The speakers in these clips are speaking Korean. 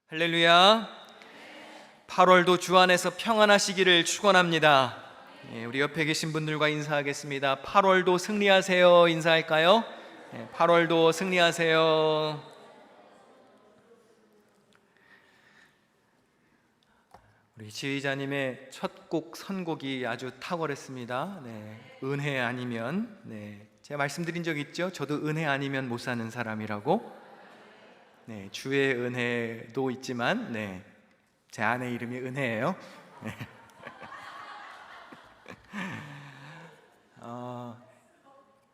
할렐루야. 8월도 주 안에서 평안하시기를 축원합니다. 우리 옆에 계신 분들과 인사하겠습니다. 8월도 승리하세요. 인사할까요? 8월도 승리하세요. 우리 지휘자님의 첫 곡 선곡이 아주 탁월했습니다. 은혜 아니면, 제가 말씀드린 적 있죠? 저도 은혜 아니면 못 사는 사람이라고. 주의 은혜도 있지만, 제 아내 이름이 은혜예요.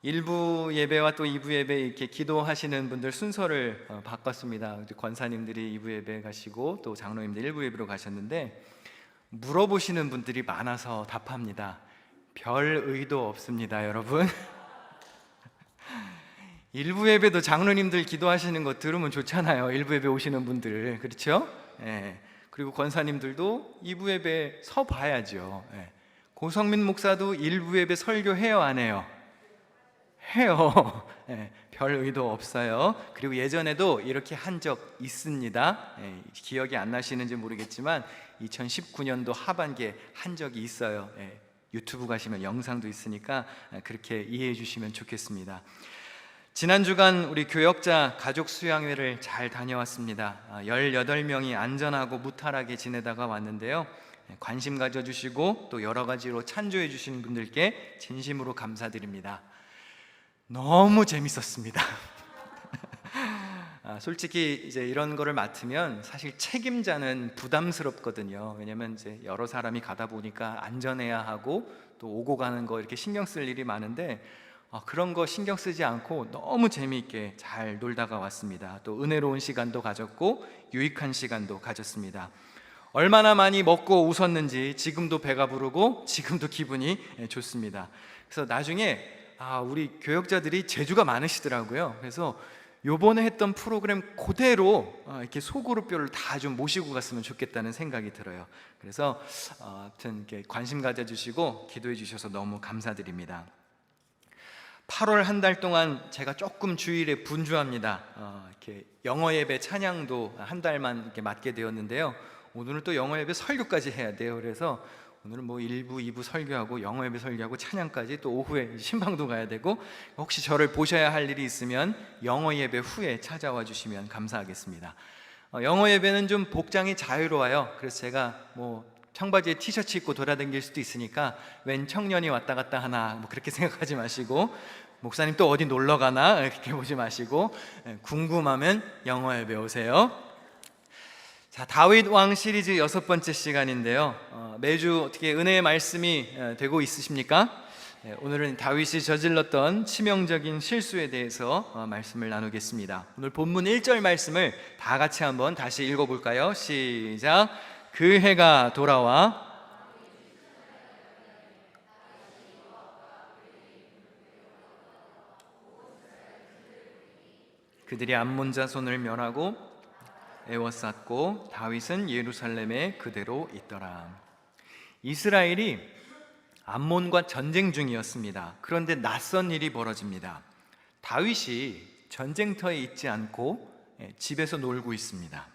일부 예배와 또 2부 예배 이렇게 기도하시는 분들 순서를 바꿨습니다. 권사님들이 2부 예배 가시고 또 장로님들 1부 예배로 가셨는데, 물어보시는 분들이 많아서 답합니다. 별 의도 없습니다, 여러분. 일부 예배도 장로님들 기도하시는 거 들으면 좋잖아요. 일부 예배 오시는 분들, 그렇죠? 그리고 권사님들도 2부 예배 서 봐야죠. 고성민 목사도 일부 예배 설교해요, 안 해요? 해요. 별 의도 없어요. 그리고 예전에도 이렇게 한 적 있습니다. 기억이 안 나시는지 모르겠지만 2019년도 하반기에 한 적이 있어요. 유튜브 가시면 영상도 있으니까 그렇게 이해해 주시면 좋겠습니다. 지난 주간 우리 교역자 가족 수양회를 잘 다녀왔습니다. 18명이 안전하고 무탈하게 지내다가 왔는데요, 관심 가져주시고 또 여러 가지로 찬조해 주신 분들께 진심으로 감사드립니다. 너무 재밌었습니다. 솔직히 이제 이런 거를 맡으면 사실 책임자는 부담스럽거든요. 왜냐면 이제 여러 사람이 가다 보니까 안전해야 하고 또 오고 가는 거 이렇게 신경 쓸 일이 많은데, 그런 거 신경 쓰지 않고 너무 재미있게 잘 놀다가 왔습니다. 또 은혜로운 시간도 가졌고 유익한 시간도 가졌습니다. 얼마나 많이 먹고 웃었는지 지금도 배가 부르고 지금도 기분이 좋습니다. 그래서 나중에 우리 교역자들이 재주가 많으시더라고요. 그래서 요번에 했던 프로그램 그대로 이렇게 소그룹별로 다 좀 모시고 갔으면 좋겠다는 생각이 들어요. 그래서 아무튼 이렇게 관심 가져주시고 기도해 주셔서 너무 감사드립니다. 8월 한 달 동안 제가 조금 주일에 분주합니다. 이렇게 영어 예배 찬양도 한 달만 이렇게 맡게 되었는데요, 오늘은 또 영어 예배 설교까지 해야 돼요. 그래서 오늘은 1부, 2부 설교하고 영어 예배 설교하고 찬양까지, 또 오후에 신방도 가야 되고, 혹시 저를 보셔야 할 일이 있으면 영어 예배 후에 찾아와 주시면 감사하겠습니다. 영어 예배는 좀 복장이 자유로워요. 그래서 제가 청바지에 티셔츠 입고 돌아다닐 수도 있으니까 웬 청년이 왔다 갔다 하나 그렇게 생각하지 마시고, 목사님 또 어디 놀러 가나 이렇게 보지 마시고, 궁금하면 영어 예배 오세요. 자, 다윗 왕 시리즈 6번째 시간인데요, 매주 어떻게 은혜의 말씀이 되고 있으십니까? 오늘은 다윗이 저질렀던 치명적인 실수에 대해서 말씀을 나누겠습니다. 오늘 본문 1절 말씀을 다 같이 한번 다시 읽어볼까요? 시작. 그 해가 돌아와 그들이 암몬 자손을 멸하고 에워쌌고 다윗은 예루살렘에 그대로 있더라. 이스라엘이 암몬과 전쟁 중이었습니다. 그런데 낯선 일이 벌어집니다. 다윗이 전쟁터에 있지 않고 집에서 놀고 있습니다.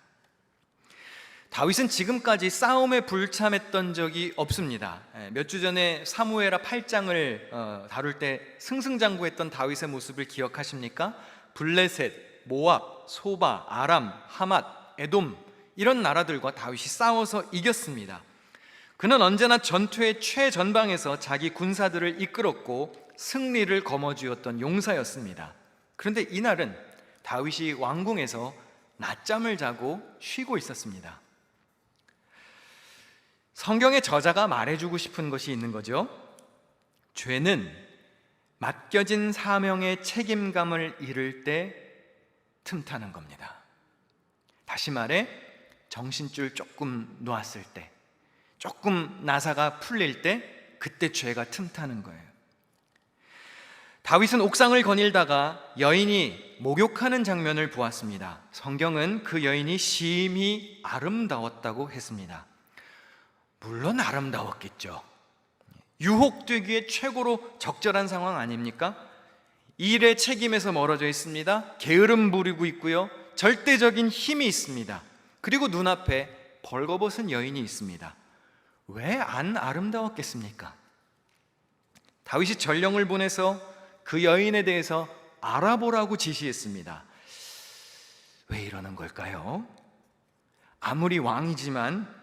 다윗은 지금까지 싸움에 불참했던 적이 없습니다. 몇 주 전에 사무엘하 8장을 다룰 때 승승장구했던 다윗의 모습을 기억하십니까? 블레셋, 모압, 소바, 아람, 하맛, 에돔 이런 나라들과 다윗이 싸워서 이겼습니다. 그는 언제나 전투의 최전방에서 자기 군사들을 이끌었고 승리를 거머쥐었던 용사였습니다. 그런데 이날은 다윗이 왕궁에서 낮잠을 자고 쉬고 있었습니다. 성경의 저자가 말해주고 싶은 것이 있는 거죠. 죄는 맡겨진 사명의 책임감을 잃을 때 틈타는 겁니다. 다시 말해, 정신줄 조금 놓았을 때, 조금 나사가 풀릴 때, 그때 죄가 틈타는 거예요. 다윗은 옥상을 거닐다가 여인이 목욕하는 장면을 보았습니다. 성경은 그 여인이 심히 아름다웠다고 했습니다. 물론 아름다웠겠죠. 유혹되기에 최고로 적절한 상황 아닙니까? 일의 책임에서 멀어져 있습니다. 게으름 부리고 있고요, 절대적인 힘이 있습니다. 그리고 눈앞에 벌거벗은 여인이 있습니다. 왜 안 아름다웠겠습니까? 다윗이 전령을 보내서 그 여인에 대해서 알아보라고 지시했습니다. 왜 이러는 걸까요? 아무리 왕이지만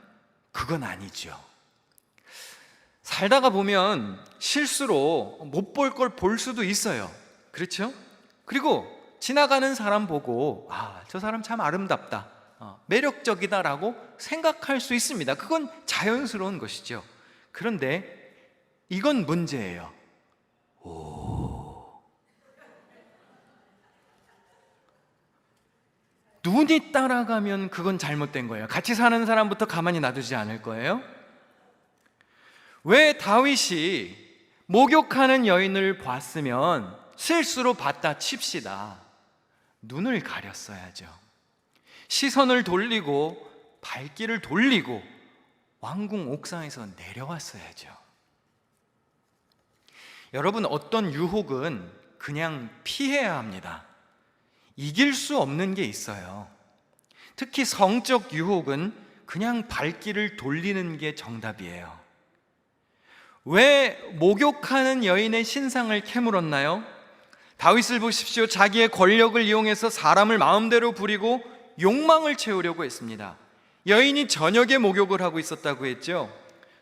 그건 아니죠. 살다가 보면 실수로 못 볼 걸 볼 수도 있어요. 그렇죠? 그리고 지나가는 사람 보고 저 사람 참 아름답다, 매력적이다라고 생각할 수 있습니다. 그건 자연스러운 것이죠. 그런데 이건 문제예요. 눈이 따라가면 그건 잘못된 거예요. 같이 사는 사람부터 가만히 놔두지 않을 거예요. 왜 다윗이 목욕하는 여인을 봤으면 실수로 봤다 칩시다. 눈을 가렸어야죠. 시선을 돌리고 발길을 돌리고 왕궁 옥상에서 내려왔어야죠. 여러분, 어떤 유혹은 그냥 피해야 합니다. 이길 수 없는 게 있어요. 특히 성적 유혹은 그냥 발길을 돌리는 게 정답이에요. 왜 목욕하는 여인의 신상을 캐물었나요? 다윗을 보십시오. 자기의 권력을 이용해서 사람을 마음대로 부리고 욕망을 채우려고 했습니다. 여인이 저녁에 목욕을 하고 있었다고 했죠.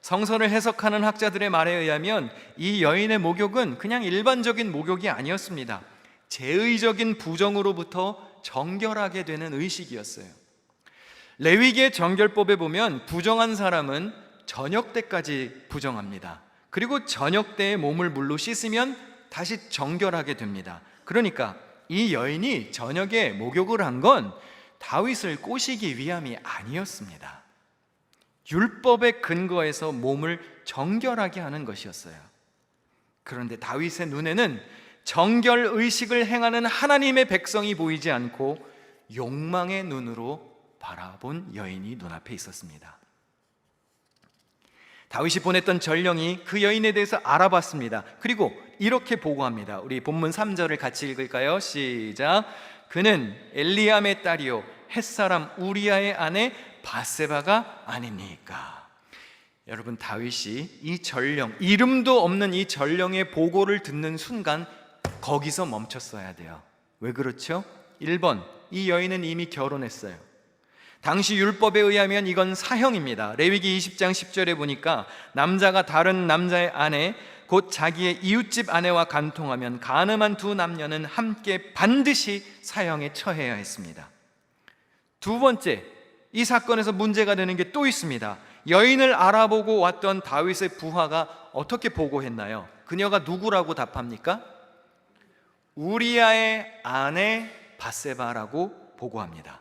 성서를 해석하는 학자들의 말에 의하면 이 여인의 목욕은 그냥 일반적인 목욕이 아니었습니다. 제의적인 부정으로부터 정결하게 되는 의식이었어요. 레위기의 정결법에 보면 부정한 사람은 저녁 때까지 부정합니다. 그리고 저녁 때에 몸을 물로 씻으면 다시 정결하게 됩니다. 그러니까 이 여인이 저녁에 목욕을 한 건 다윗을 꼬시기 위함이 아니었습니다. 율법의 근거에서 몸을 정결하게 하는 것이었어요. 그런데 다윗의 눈에는 정결 의식을 행하는 하나님의 백성이 보이지 않고 욕망의 눈으로 바라본 여인이 눈앞에 있었습니다. 다윗이 보냈던 전령이 그 여인에 대해서 알아봤습니다. 그리고 이렇게 보고합니다. 우리 본문 3절을 같이 읽을까요? 시작. 그는 엘리암의 딸이요 햇사람 우리아의 아내 바세바가 아닙니까? 여러분, 다윗이 이 전령, 이름도 없는 이 전령의 보고를 듣는 순간 거기서 멈췄어야 돼요. 왜 그렇죠? 1번, 이 여인은 이미 결혼했어요. 당시 율법에 의하면 이건 사형입니다. 레위기 20장 10절에 보니까 남자가 다른 남자의 아내, 곧 자기의 이웃집 아내와 간통하면 간음한 두 남녀는 함께 반드시 사형에 처해야 했습니다. 두 번째, 이 사건에서 문제가 되는 게 또 있습니다. 여인을 알아보고 왔던 다윗의 부하가 어떻게 보고했나요? 그녀가 누구라고 답합니까? 우리아의 아내 바세바라고 보고합니다.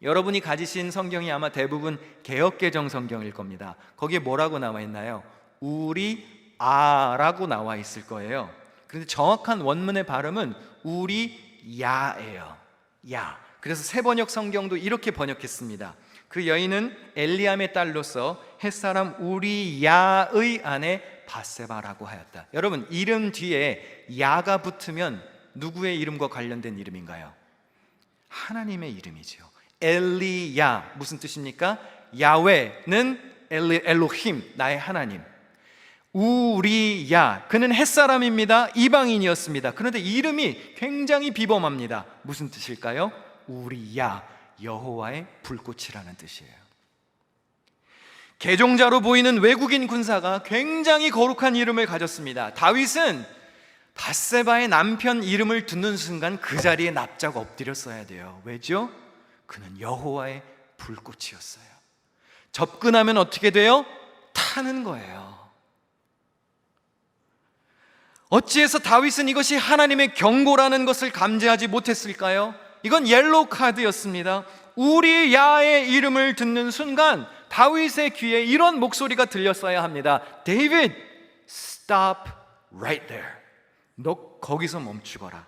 여러분이 가지신 성경이 아마 대부분 개역개정 성경일 겁니다. 거기에 뭐라고 나와 있나요? 우리아라고 나와 있을 거예요. 그런데 정확한 원문의 발음은 우리야예요. 야. 그래서 새번역 성경도 이렇게 번역했습니다. 그 여인은 엘리암의 딸로서 햇사람 우리야의 아내 바세바라고 하였다. 여러분, 이름 뒤에 야가 붙으면 누구의 이름과 관련된 이름인가요? 하나님의 이름이죠. 엘리야, 무슨 뜻입니까? 야훼는 엘로힘, 나의 하나님. 우리야, 그는 햇사람입니다. 이방인이었습니다. 그런데 이름이 굉장히 비범합니다. 무슨 뜻일까요? 우리야, 여호와의 불꽃이라는 뜻이에요. 개종자로 보이는 외국인 군사가 굉장히 거룩한 이름을 가졌습니다. 다윗은 바세바의 남편 이름을 듣는 순간 그 자리에 납작 엎드렸어야 돼요. 왜죠? 그는 여호와의 불꽃이었어요. 접근하면 어떻게 돼요? 타는 거예요. 어찌해서 다윗은 이것이 하나님의 경고라는 것을 감지하지 못했을까요? 이건 옐로우 카드였습니다. 우리야의 이름을 듣는 순간 다윗의 귀에 이런 목소리가 들렸어야 합니다. David, stop right there. 너 거기서 멈추거라.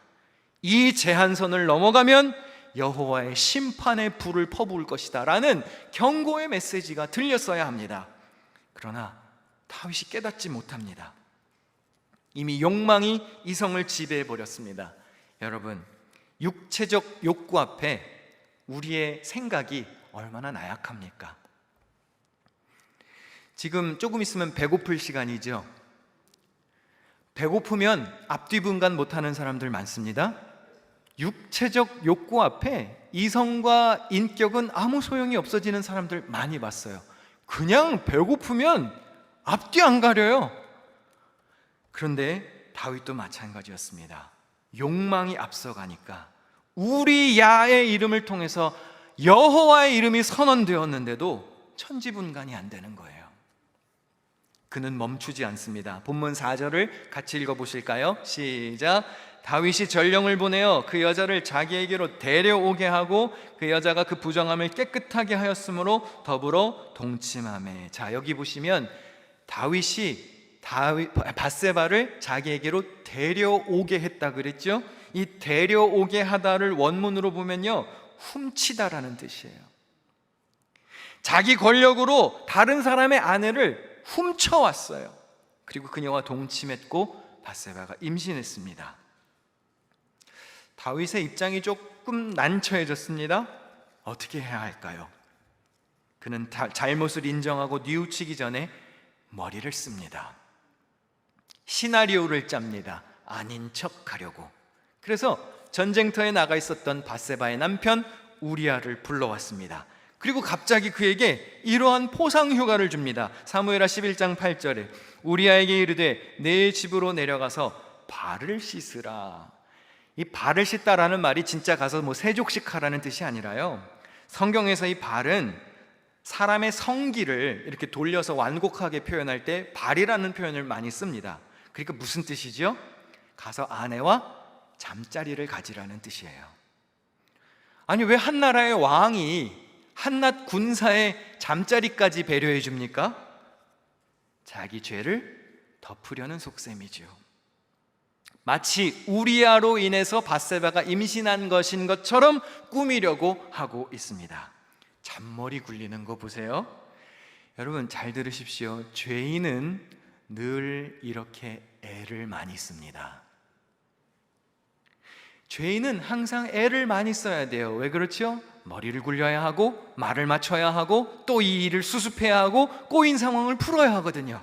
이 제한선을 넘어가면 여호와의 심판의 불을 퍼부을 것이다 라는 경고의 메시지가 들렸어야 합니다. 그러나 다윗이 깨닫지 못합니다. 이미 욕망이 이성을 지배해버렸습니다. 여러분, 육체적 욕구 앞에 우리의 생각이 얼마나 나약합니까? 지금 조금 있으면 배고플 시간이죠. 배고프면 앞뒤분간 못하는 사람들 많습니다. 육체적 욕구 앞에 이성과 인격은 아무 소용이 없어지는 사람들 많이 봤어요. 그냥 배고프면 앞뒤 안 가려요. 그런데 다윗도 마찬가지였습니다. 욕망이 앞서가니까 우리야의 이름을 통해서 여호와의 이름이 선언되었는데도 천지분간이 안 되는 거예요. 그는 멈추지 않습니다. 본문 4절을 같이 읽어보실까요? 시작. 다윗이 전령을 보내어 그 여자를 자기에게로 데려오게 하고 그 여자가 그 부정함을 깨끗하게 하였으므로 더불어 동침하매. 자, 여기 보시면 다윗이 밧세바를 자기에게로 데려오게 했다 그랬죠? 이 데려오게 하다를 원문으로 보면요, 훔치다라는 뜻이에요. 자기 권력으로 다른 사람의 아내를 훔쳐왔어요. 그리고 그녀와 동침했고 밧세바가 임신했습니다. 다윗의 입장이 조금 난처해졌습니다. 어떻게 해야 할까요? 그는 잘못을 인정하고 뉘우치기 전에 머리를 씁니다. 시나리오를 짭니다. 아닌 척 하려고. 그래서 전쟁터에 나가 있었던 밧세바의 남편 우리아를 불러왔습니다. 그리고 갑자기 그에게 이러한 포상 휴가를 줍니다. 사무엘하 11장 8절에 우리아에게 이르되 내 집으로 내려가서 발을 씻으라. 이 발을 씻다라는 말이 진짜 가서 뭐 세족식 하라는 뜻이 아니라요, 성경에서 이 발은 사람의 성기를 이렇게 돌려서 완곡하게 표현할 때 발이라는 표현을 많이 씁니다. 그러니까 무슨 뜻이죠? 가서 아내와 잠자리를 가지라는 뜻이에요. 아니, 왜 한 나라의 왕이 한낱 군사의 잠자리까지 배려해 줍니까? 자기 죄를 덮으려는 속셈이죠. 마치 우리아로 인해서 밧세바가 임신한 것인 것처럼 꾸미려고 하고 있습니다. 잔머리 굴리는 거 보세요. 여러분 잘 들으십시오. 죄인은 늘 이렇게 애를 많이 씁니다. 죄인은 항상 애를 많이 써야 돼요. 왜 그렇죠? 머리를 굴려야 하고 말을 맞춰야 하고 또 이 일을 수습해야 하고 꼬인 상황을 풀어야 하거든요.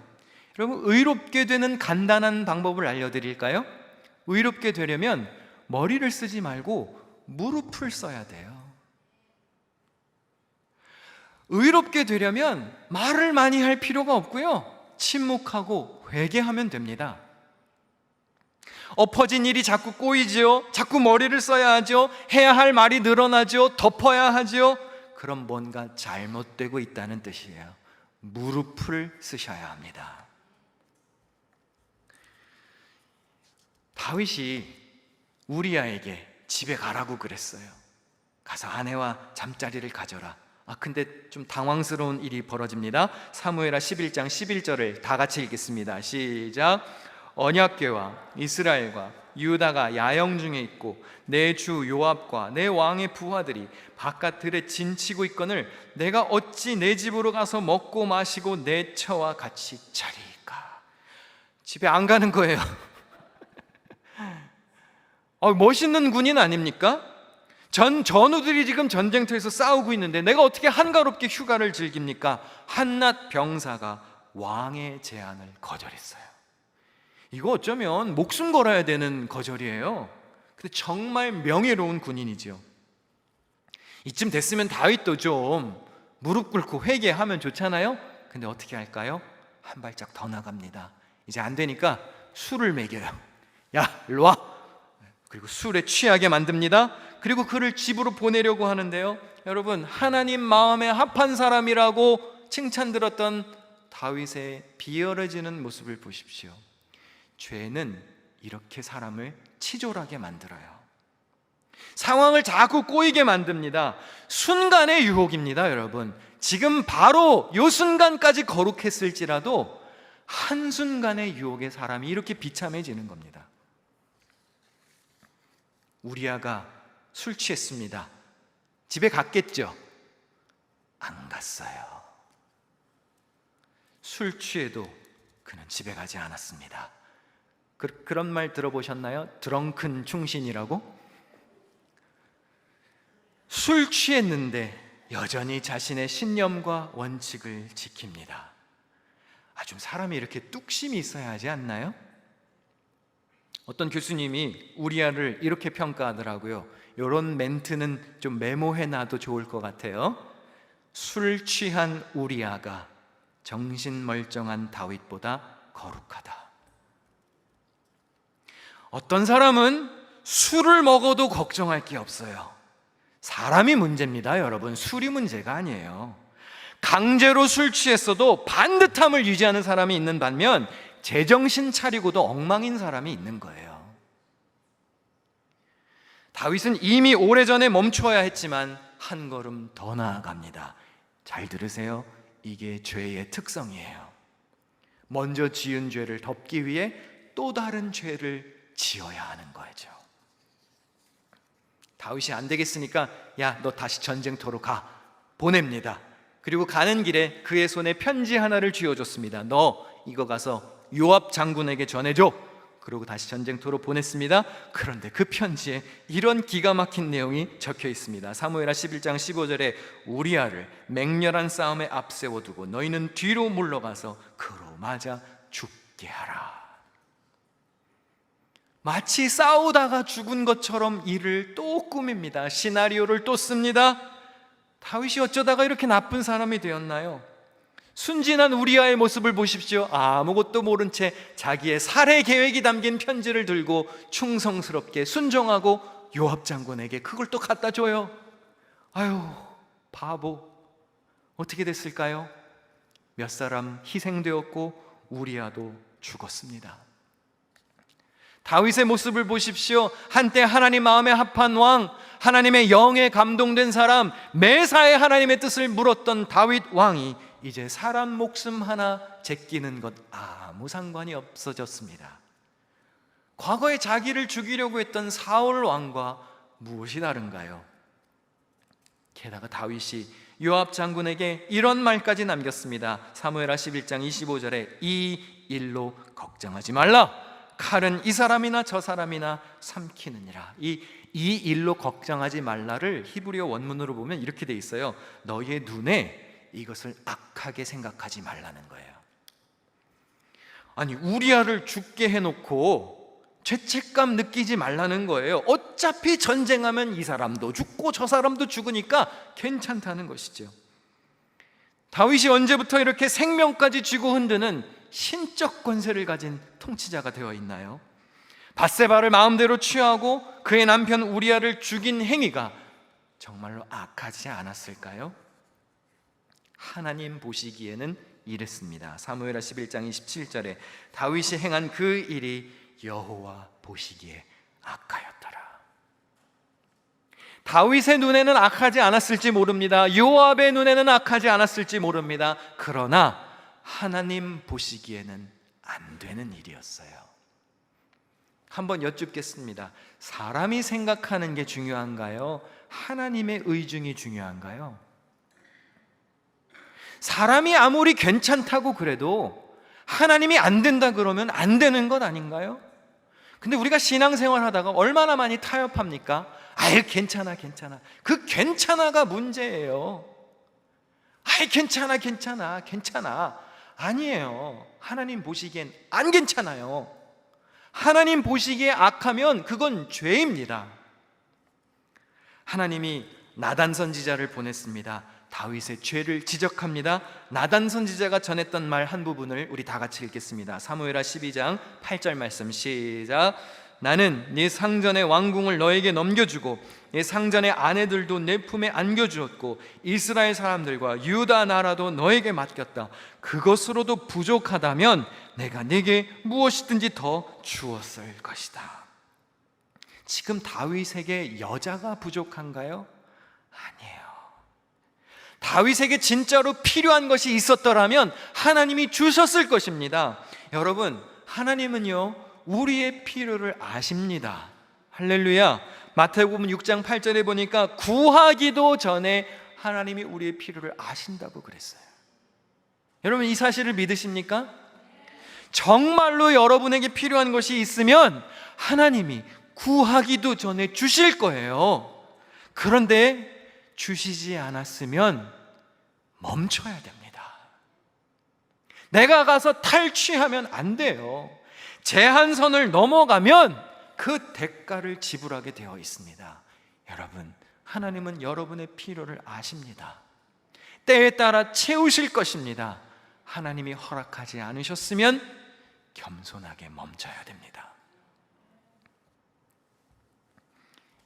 여러분, 의롭게 되는 간단한 방법을 알려드릴까요? 의롭게 되려면 머리를 쓰지 말고 무릎을 써야 돼요. 의롭게 되려면 말을 많이 할 필요가 없고요, 침묵하고 회개하면 됩니다. 엎어진 일이 자꾸 꼬이지요. 자꾸 머리를 써야 하죠. 해야 할 말이 늘어나죠. 덮어야 하죠. 그럼 뭔가 잘못되고 있다는 뜻이에요. 무릎을 쓰셔야 합니다. 다윗이 우리아에게 집에 가라고 그랬어요. 가서 아내와 잠자리를 가져라. 근데 좀 당황스러운 일이 벌어집니다. 사무엘하 11장 11절을 다 같이 읽겠습니다. 시작. 언약궤와 이스라엘과 유다가 야영 중에 있고 내 주 요압과 내 왕의 부하들이 바깥 들에 진치고 있거늘 내가 어찌 내 집으로 가서 먹고 마시고 내 처와 같이 자리이까. 집에 안 가는 거예요. 멋있는 군인 아닙니까? 전우들이 지금 전쟁터에서 싸우고 있는데 내가 어떻게 한가롭게 휴가를 즐깁니까? 한낱 병사가 왕의 제안을 거절했어요. 이거 어쩌면 목숨 걸어야 되는 거절이에요. 근데 정말 명예로운 군인이죠. 이쯤 됐으면 다윗도 좀 무릎 꿇고 회개하면 좋잖아요. 근데 어떻게 할까요? 한 발짝 더 나갑니다. 이제 안 되니까 술을 먹여요. 야, 일로 와. 그리고 술에 취하게 만듭니다. 그리고 그를 집으로 보내려고 하는데요, 여러분, 하나님 마음에 합한 사람이라고 칭찬 들었던 다윗의 비열해지는 모습을 보십시오. 죄는 이렇게 사람을 치졸하게 만들어요. 상황을 자꾸 꼬이게 만듭니다. 순간의 유혹입니다. 여러분, 지금 바로 이 순간까지 거룩했을지라도 한순간의 유혹에 사람이 이렇게 비참해지는 겁니다. 우리아가 술 취했습니다. 집에 갔겠죠? 안 갔어요. 술 취해도 그는 집에 가지 않았습니다. 그런 말 들어보셨나요? 드렁큰 충신이라고? 술 취했는데 여전히 자신의 신념과 원칙을 지킵니다. 좀 사람이 이렇게 뚝심이 있어야 하지 않나요? 어떤 교수님이 우리아를 이렇게 평가하더라고요. 이런 멘트는 좀 메모해놔도 좋을 것 같아요. 술 취한 우리아가 정신 멀쩡한 다윗보다 거룩하다. 어떤 사람은 술을 먹어도 걱정할 게 없어요. 사람이 문제입니다, 여러분. 술이 문제가 아니에요. 강제로 술 취했어도 반듯함을 유지하는 사람이 있는 반면 제정신 차리고도 엉망인 사람이 있는 거예요. 다윗은 이미 오래전에 멈춰야 했지만 한 걸음 더 나아갑니다. 잘 들으세요. 이게 죄의 특성이에요. 먼저 지은 죄를 덮기 위해 또 다른 죄를 지어야 하는 거죠. 다윗이 안 되겠으니까 야, 너 다시 전쟁터로 가. 보냅니다. 그리고 가는 길에 그의 손에 편지 하나를 쥐어줬습니다. 너 이거 가서 요압 장군에게 전해줘. 그리고 다시 전쟁터로 보냈습니다. 그런데 그 편지에 이런 기가 막힌 내용이 적혀 있습니다. 사무엘하 11장 15절에 우리아를 맹렬한 싸움에 앞세워두고 너희는 뒤로 물러가서 그로 맞아 죽게 하라. 마치 싸우다가 죽은 것처럼 일을 또 꾸밉니다. 시나리오를 또 씁니다. 다윗이 어쩌다가 이렇게 나쁜 사람이 되었나요? 순진한 우리아의 모습을 보십시오. 아무것도 모른 채 자기의 살해 계획이 담긴 편지를 들고 충성스럽게 순종하고 요압 장군에게 그걸 또 갖다 줘요. 아유, 바보. 어떻게 됐을까요? 몇 사람 희생되었고 우리아도 죽었습니다. 다윗의 모습을 보십시오. 한때 하나님 마음에 합한 왕, 하나님의 영에 감동된 사람, 매사에 하나님의 뜻을 물었던 다윗 왕이 이제 사람 목숨 하나 제끼는 것 아무 상관이 없어졌습니다. 과거에 자기를 죽이려고 했던 사울 왕과 무엇이 다른가요? 게다가 다윗이 요압 장군에게 이런 말까지 남겼습니다. 사무엘하 11장 25절에 이 일로 걱정하지 말라. 칼은 이 사람이나 저 사람이나 삼키느니라. 이 일로 걱정하지 말라를 히브리어 원문으로 보면 이렇게 돼 있어요. 너희의 눈에 이것을 악하게 생각하지 말라는 거예요. 아니, 우리아를 죽게 해놓고 죄책감 느끼지 말라는 거예요. 어차피 전쟁하면 이 사람도 죽고 저 사람도 죽으니까 괜찮다는 것이죠. 다윗이 언제부터 이렇게 생명까지 쥐고 흔드는 신적 권세를 가진 통치자가 되어 있나요? 밧세바를 마음대로 취하고 그의 남편 우리아를 죽인 행위가 정말로 악하지 않았을까요? 하나님 보시기에는 이랬습니다. 사무엘하 11장 27절에 다윗이 행한 그 일이 여호와 보시기에 악하였더라. 다윗의 눈에는 악하지 않았을지 모릅니다. 요압의 눈에는 악하지 않았을지 모릅니다. 그러나 하나님 보시기에는 안 되는 일이었어요. 한번 여쭙겠습니다. 사람이 생각하는 게 중요한가요? 하나님의 의중이 중요한가요? 사람이 아무리 괜찮다고 그래도 하나님이 안 된다 그러면 안 되는 것 아닌가요? 근데 우리가 신앙생활 하다가 얼마나 많이 타협합니까? 아유, 괜찮아. 그 괜찮아가 문제예요. 아이, 괜찮아. 아니에요. 하나님 보시기엔 안 괜찮아요. 하나님 보시기에 악하면 그건 죄입니다. 하나님이 나단 선지자를 보냈습니다. 다윗의 죄를 지적합니다. 나단 선지자가 전했던 말 한 부분을 우리 다 같이 읽겠습니다. 사무엘하 12장 8절 말씀 시작. 나는 네 상전의 왕궁을 너에게 넘겨주고 네 상전의 아내들도 내 품에 안겨주었고 이스라엘 사람들과 유다 나라도 너에게 맡겼다. 그것으로도 부족하다면 내가 네게 무엇이든지 더 주었을 것이다. 지금 다윗에게 여자가 부족한가요? 아니에요. 다윗에게 진짜로 필요한 것이 있었더라면 하나님이 주셨을 것입니다. 여러분, 하나님은요 우리의 필요를 아십니다. 할렐루야. 마태복음 6장 8절에 보니까 구하기도 전에 하나님이 우리의 필요를 아신다고 그랬어요. 여러분, 이 사실을 믿으십니까? 정말로 여러분에게 필요한 것이 있으면 하나님이 구하기도 전에 주실 거예요. 그런데 주시지 않았으면 멈춰야 됩니다. 내가 가서 탈취하면 안 돼요. 제한선을 넘어가면 그 대가를 지불하게 되어 있습니다. 여러분, 하나님은 여러분의 필요를 아십니다. 때에 따라 채우실 것입니다. 하나님이 허락하지 않으셨으면 겸손하게 멈춰야 됩니다.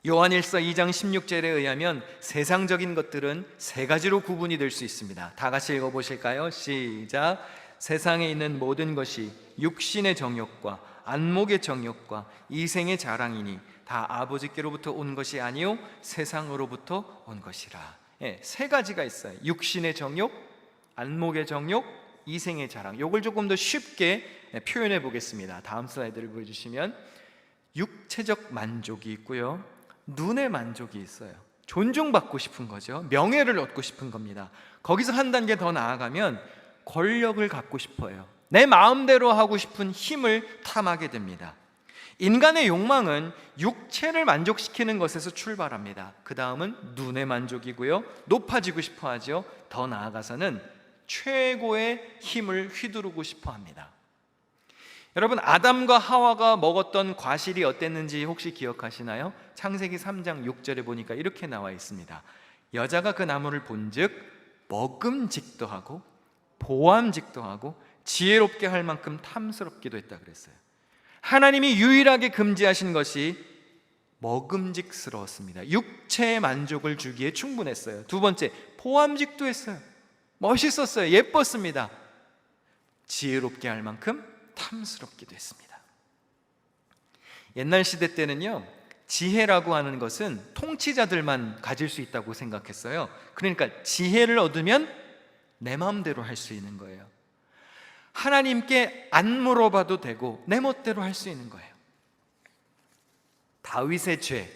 요한일서 2장 16절에 의하면 세상적인 것들은 세 가지로 구분이 될 수 있습니다. 다 같이 읽어보실까요? 시작. 세상에 있는 모든 것이 육신의 정욕과 안목의 정욕과 이생의 자랑이니 다 아버지께로부터 온 것이 아니요 세상으로부터 온 것이라. 세 가지가 있어요. 육신의 정욕, 안목의 정욕, 이생의 자랑. 이걸 조금 더 쉽게 표현해 보겠습니다. 다음 슬라이드를 보여주시면 육체적 만족이 있고요, 눈의 만족이 있어요. 존중받고 싶은 거죠. 명예를 얻고 싶은 겁니다. 거기서 한 단계 더 나아가면 권력을 갖고 싶어요. 내 마음대로 하고 싶은 힘을 탐하게 됩니다. 인간의 욕망은 육체를 만족시키는 것에서 출발합니다. 그 다음은 눈의 만족이고요, 높아지고 싶어 하죠. 더 나아가서는 최고의 힘을 휘두르고 싶어 합니다. 여러분, 아담과 하와가 먹었던 과실이 어땠는지 혹시 기억하시나요? 창세기 3장 6절에 보니까 이렇게 나와 있습니다. 여자가 그 나무를 본즉 먹음직도 하고 보암직도 하고 지혜롭게 할 만큼 탐스럽기도 했다 그랬어요. 하나님이 유일하게 금지하신 것이 먹음직스러웠습니다. 육체의 만족을 주기에 충분했어요. 두 번째, 보암직도 했어요. 멋있었어요. 예뻤습니다. 지혜롭게 할 만큼 탐스럽기도 했습니다. 옛날 시대 때는요, 지혜라고 하는 것은 통치자들만 가질 수 있다고 생각했어요. 그러니까 지혜를 얻으면 내 마음대로 할 수 있는 거예요. 하나님께 안 물어봐도 되고 내 멋대로 할 수 있는 거예요. 다윗의 죄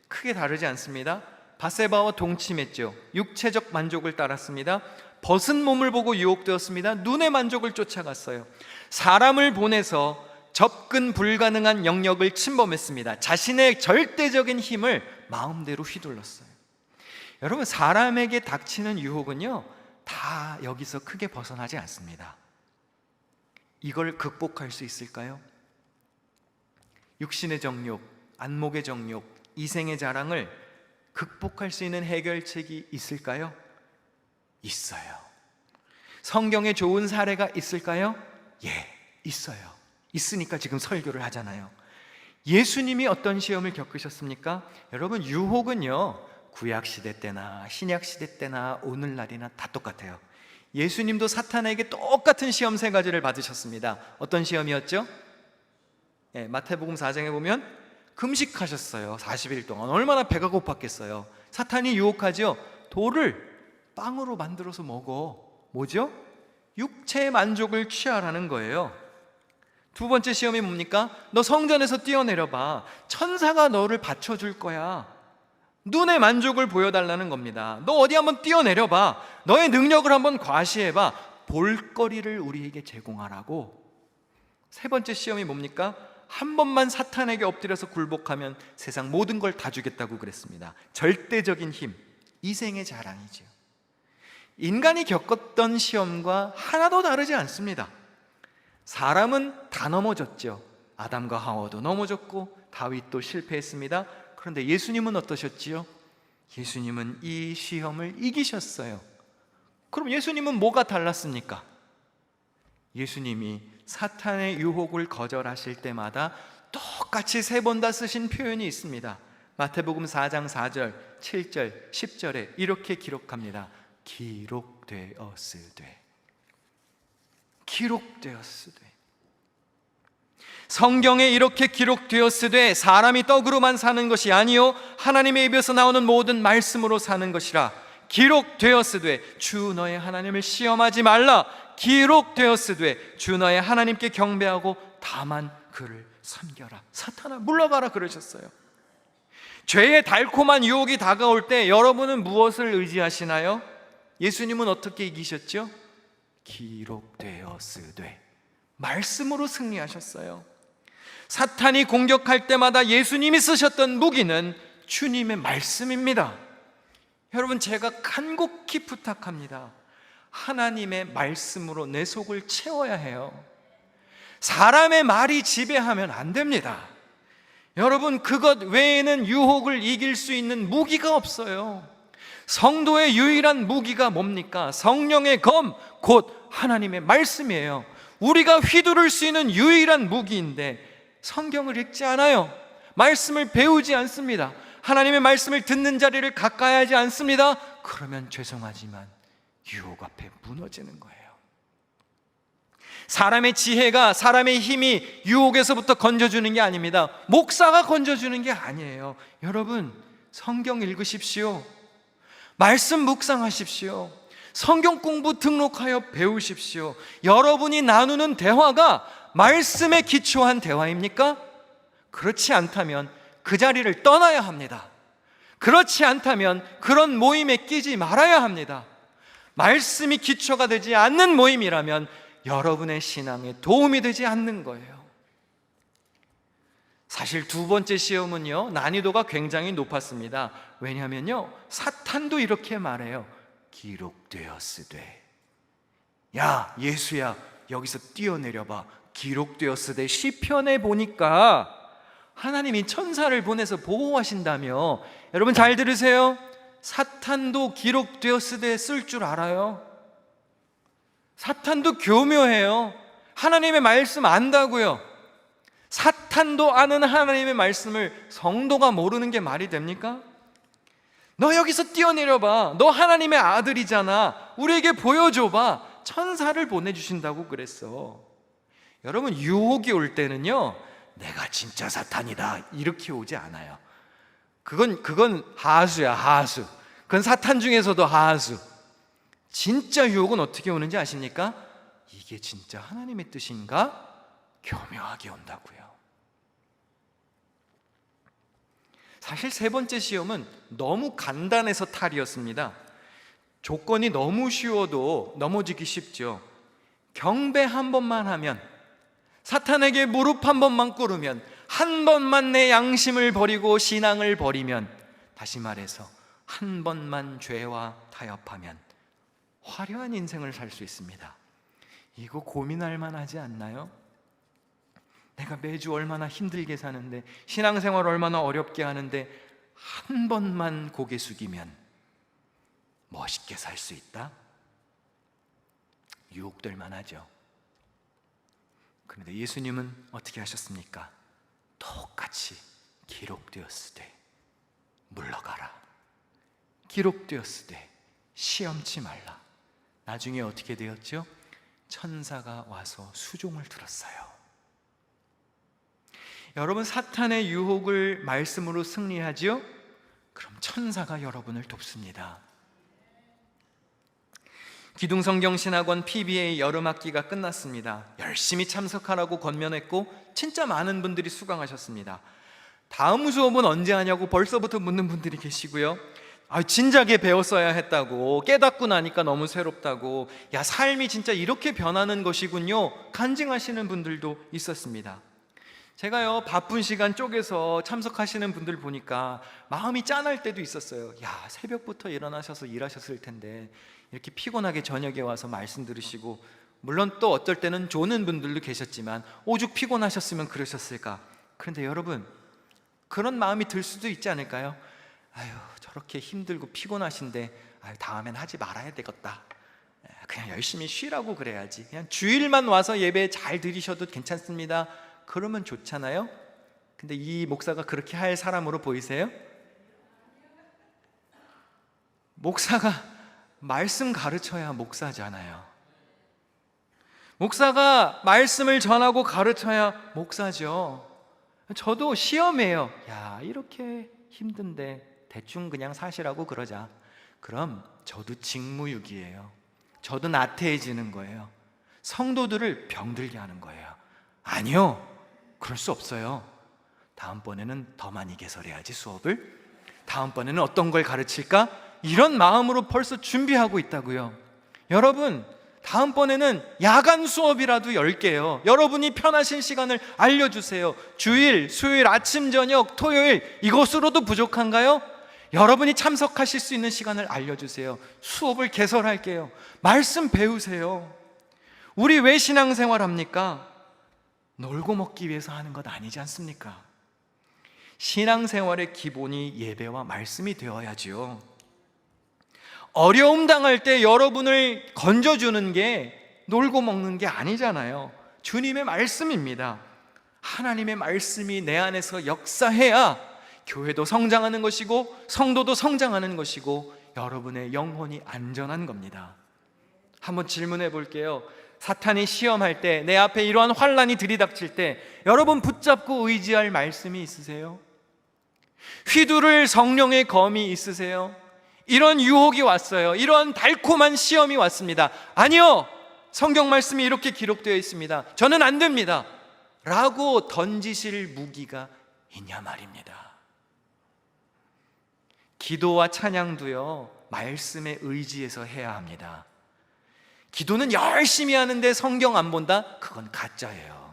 크게 다르지 않습니다. 바세바와 동침했죠. 육체적 만족을 따랐습니다. 벗은 몸을 보고 유혹되었습니다. 눈의 만족을 쫓아갔어요. 사람을 보내서 접근 불가능한 영역을 침범했습니다. 자신의 절대적인 힘을 마음대로 휘둘렀어요. 여러분, 사람에게 닥치는 유혹은요, 다 여기서 크게 벗어나지 않습니다. 이걸 극복할 수 있을까요? 육신의 정욕, 안목의 정욕, 이생의 자랑을 극복할 수 있는 해결책이 있을까요? 있어요. 성경에 좋은 사례가 있을까요? 예, 있어요. 있으니까 지금 설교를 하잖아요. 예수님이 어떤 시험을 겪으셨습니까? 여러분, 유혹은요, 구약시대 때나 신약시대 때나 오늘날이나 다 똑같아요. 예수님도 사탄에게 똑같은 시험 세 가지를 받으셨습니다. 어떤 시험이었죠? 마태복음 4장에 보면 금식하셨어요. 40일 동안. 얼마나 배가 고팠겠어요. 사탄이 유혹하죠. 돌을 빵으로 만들어서 먹어. 뭐죠? 육체의 만족을 취하라는 거예요. 두 번째 시험이 뭡니까? 너 성전에서 뛰어내려봐. 천사가 너를 받쳐줄 거야. 눈의 만족을 보여달라는 겁니다. 너 어디 한번 뛰어내려봐. 너의 능력을 한번 과시해봐. 볼거리를 우리에게 제공하라고. 세 번째 시험이 뭡니까? 한 번만 사탄에게 엎드려서 굴복하면 세상 모든 걸 다 주겠다고 그랬습니다. 절대적인 힘, 이생의 자랑이죠. 인간이 겪었던 시험과 하나도 다르지 않습니다. 사람은 다 넘어졌죠. 아담과 하와도 넘어졌고 다윗도 실패했습니다. 그런데 예수님은 어떠셨지요? 예수님은 이 시험을 이기셨어요. 그럼 예수님은 뭐가 달랐습니까? 예수님이 사탄의 유혹을 거절하실 때마다 똑같이 3번 다 쓰신 표현이 있습니다. 마태복음 4장 4절, 7절, 10절에 이렇게 기록합니다. 기록되었으되. 기록되었으되. 성경에 이렇게 기록되었으되 사람이 떡으로만 사는 것이 아니요 하나님의 입에서 나오는 모든 말씀으로 사는 것이라. 기록되었으되 주 너의 하나님을 시험하지 말라. 기록되었으되 주 너의 하나님께 경배하고 다만 그를 섬겨라. 사탄아 물러가라 그러셨어요. 죄의 달콤한 유혹이 다가올 때 여러분은 무엇을 의지하시나요? 예수님은 어떻게 이기셨죠? 기록되었으되 말씀으로 승리하셨어요. 사탄이 공격할 때마다 예수님이 쓰셨던 무기는 주님의 말씀입니다. 여러분, 제가 간곡히 부탁합니다. 하나님의 말씀으로 내 속을 채워야 해요. 사람의 말이 지배하면 안 됩니다. 여러분, 그것 외에는 유혹을 이길 수 있는 무기가 없어요. 성도의 유일한 무기가 뭡니까? 성령의 검, 곧 하나님의 말씀이에요. 우리가 휘두를 수 있는 유일한 무기인데 성경을 읽지 않아요. 말씀을 배우지 않습니다. 하나님의 말씀을 듣는 자리를 가까이 하지 않습니다. 그러면 죄송하지만 유혹 앞에 무너지는 거예요. 사람의 지혜가, 사람의 힘이 유혹에서부터 건져주는 게 아닙니다. 목사가 건져주는 게 아니에요. 여러분, 성경 읽으십시오. 말씀 묵상하십시오. 성경 공부 등록하여 배우십시오. 여러분이 나누는 대화가 말씀에 기초한 대화입니까? 그렇지 않다면 그 자리를 떠나야 합니다. 그렇지 않다면 그런 모임에 끼지 말아야 합니다. 말씀이 기초가 되지 않는 모임이라면 여러분의 신앙에 도움이 되지 않는 거예요. 사실 두 번째 시험은요, 난이도가 굉장히 높았습니다. 왜냐하면요, 사탄도 이렇게 말해요. 기록되었으되. 야, 예수야, 여기서 뛰어내려봐. 기록되었으되. 시편에 보니까 하나님이 천사를 보내서 보호하신다며. 여러분 잘 들으세요. 사탄도 기록되었으되 쓸 줄 알아요. 사탄도 교묘해요. 하나님의 말씀 안다고요. 사탄도 아는 하나님의 말씀을 성도가 모르는 게 말이 됩니까? 너 여기서 뛰어내려봐. 너 하나님의 아들이잖아. 우리에게 보여줘봐. 천사를 보내주신다고 그랬어. 여러분, 유혹이 올 때는요, 내가 진짜 사탄이다 이렇게 오지 않아요. 그건 하수야, 하수. 그건 사탄 중에서도 하수. 진짜 유혹은 어떻게 오는지 아십니까? 이게 진짜 하나님의 뜻인가? 교묘하게 온다고요. 사실 세 번째 시험은 너무 간단해서 탈이었습니다. 조건이 너무 쉬워도 넘어지기 쉽죠. 경배 한 번만 하면, 사탄에게 무릎 한 번만 꿇으면, 한 번만 내 양심을 버리고 신앙을 버리면, 다시 말해서 한 번만 죄와 타협하면 화려한 인생을 살 수 있습니다. 이거 고민할 만하지 않나요? 내가 매주 얼마나 힘들게 사는데, 신앙생활 얼마나 어렵게 하는데, 한 번만 고개 숙이면 멋있게 살 수 있다? 유혹될 만하죠. 그런데 예수님은 어떻게 하셨습니까? 똑같이 기록되었으되 물러가라, 기록되었으되 시험치 말라. 나중에 어떻게 되었죠? 천사가 와서 수종을 들었어요. 여러분, 사탄의 유혹을 말씀으로 승리하지요? 그럼 천사가 여러분을 돕습니다. 기둥성경신학원 PBA 여름학기가 끝났습니다. 열심히 참석하라고 권면했고 진짜 많은 분들이 수강하셨습니다. 다음 수업은 언제 하냐고 벌써부터 묻는 분들이 계시고요. 진작에 배웠어야 했다고, 깨닫고 나니까 너무 새롭다고, 야, 삶이 진짜 이렇게 변하는 것이군요, 간증하시는 분들도 있었습니다. 제가요, 바쁜 시간 쪼개서 참석하시는 분들 보니까 마음이 짠할 때도 있었어요. 야, 새벽부터 일어나셔서 일하셨을 텐데 이렇게 피곤하게 저녁에 와서 말씀 들으시고, 물론 또 어떨 때는 조는 분들도 계셨지만 오죽 피곤하셨으면 그러셨을까. 그런데 여러분, 그런 마음이 들 수도 있지 않을까요? 아유, 저렇게 힘들고 피곤하신데 다음엔 하지 말아야 되겠다, 그냥 열심히 쉬라고 그래야지, 그냥 주일만 와서 예배 잘 드리셔도 괜찮습니다, 그러면 좋잖아요. 근데 이 목사가 그렇게 할 사람으로 보이세요? 목사가 말씀 가르쳐야 목사잖아요. 목사가 말씀을 전하고 가르쳐야 목사죠. 저도 시험이에요. 야, 이렇게 힘든데 대충 그냥 사시라고 그러자. 그럼 저도 직무유기예요. 저도 나태해지는 거예요. 성도들을 병들게 하는 거예요. 아니요, 그럴 수 없어요. 다음번에는 더 많이 개설해야지 수업을. 다음번에는 어떤 걸 가르칠까? 이런 마음으로 벌써 준비하고 있다고요. 여러분, 다음번에는 야간 수업이라도 열게요. 여러분이 편하신 시간을 알려주세요. 주일, 수요일, 아침, 저녁, 토요일, 이것으로도 부족한가요? 여러분이 참석하실 수 있는 시간을 알려주세요. 수업을 개설할게요. 말씀 배우세요. 우리 왜 신앙생활 합니까? 놀고 먹기 위해서 하는 것 아니지 않습니까? 신앙생활의 기본이 예배와 말씀이 되어야지요. 어려움 당할 때 여러분을 건져주는 게 놀고 먹는 게 아니잖아요. 주님의 말씀입니다. 하나님의 말씀이 내 안에서 역사해야 교회도 성장하는 것이고 성도도 성장하는 것이고 여러분의 영혼이 안전한 겁니다. 한번 질문해 볼게요. 사탄이 시험할 때, 내 앞에 이러한 환난이 들이닥칠 때 여러분 붙잡고 의지할 말씀이 있으세요? 휘두를 성령의 검이 있으세요? 이런 유혹이 왔어요. 이런 달콤한 시험이 왔습니다. 아니요, 성경 말씀이 이렇게 기록되어 있습니다. 저는 안 됩니다 라고 던지실 무기가 있냐 말입니다. 기도와 찬양도요, 말씀에 의지해서 해야 합니다. 기도는 열심히 하는데 성경 안 본다? 그건 가짜예요.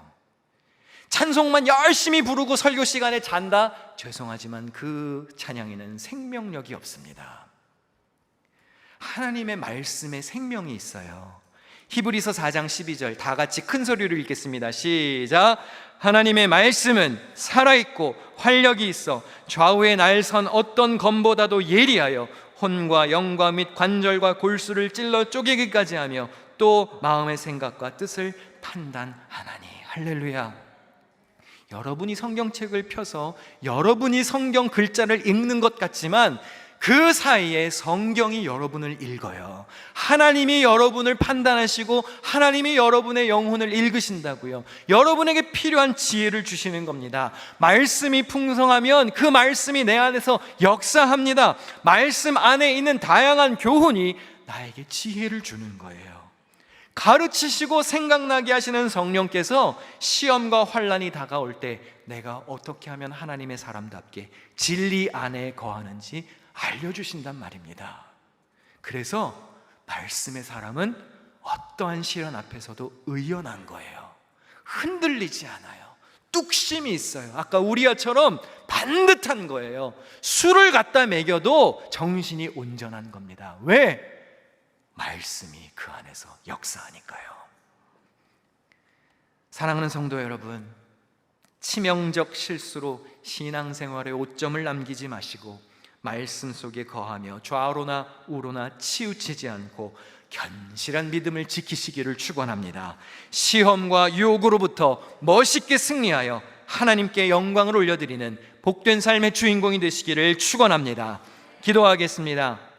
찬송만 열심히 부르고 설교 시간에 잔다? 죄송하지만 그 찬양에는 생명력이 없습니다. 하나님의 말씀에 생명이 있어요. 히브리서 4장 12절 다 같이 큰 소리로 읽겠습니다. 시작. 하나님의 말씀은 살아있고 활력이 있어 좌우의 날선 어떤 검보다도 예리하여 혼과 영과 및 관절과 골수를 찔러 쪼개기까지 하며 또 마음의 생각과 뜻을 판단하나니. 할렐루야. 여러분이 성경책을 펴서 여러분이 성경 글자를 읽는 것 같지만 그 사이에 성경이 여러분을 읽어요. 하나님이 여러분을 판단하시고 하나님이 여러분의 영혼을 읽으신다고요. 여러분에게 필요한 지혜를 주시는 겁니다. 말씀이 풍성하면 그 말씀이 내 안에서 역사합니다. 말씀 안에 있는 다양한 교훈이 나에게 지혜를 주는 거예요. 가르치시고 생각나게 하시는 성령께서 시험과 환난이 다가올 때 내가 어떻게 하면 하나님의 사람답게 진리 안에 거하는지 알려주신단 말입니다. 그래서 말씀의 사람은 어떠한 시련 앞에서도 의연한 거예요. 흔들리지 않아요. 뚝심이 있어요. 아까 우리아처럼 반듯한 거예요. 술을 갖다 먹여도 정신이 온전한 겁니다. 왜? 말씀이 그 안에서 역사하니까요. 사랑하는 성도 여러분, 치명적 실수로 신앙생활에 오점을 남기지 마시고 말씀 속에 거하며 좌로나 우로나 치우치지 않고 견실한 믿음을 지키시기를 축원합니다. 시험과 유혹으로부터 멋있게 승리하여 하나님께 영광을 올려드리는 복된 삶의 주인공이 되시기를 축원합니다. 기도하겠습니다.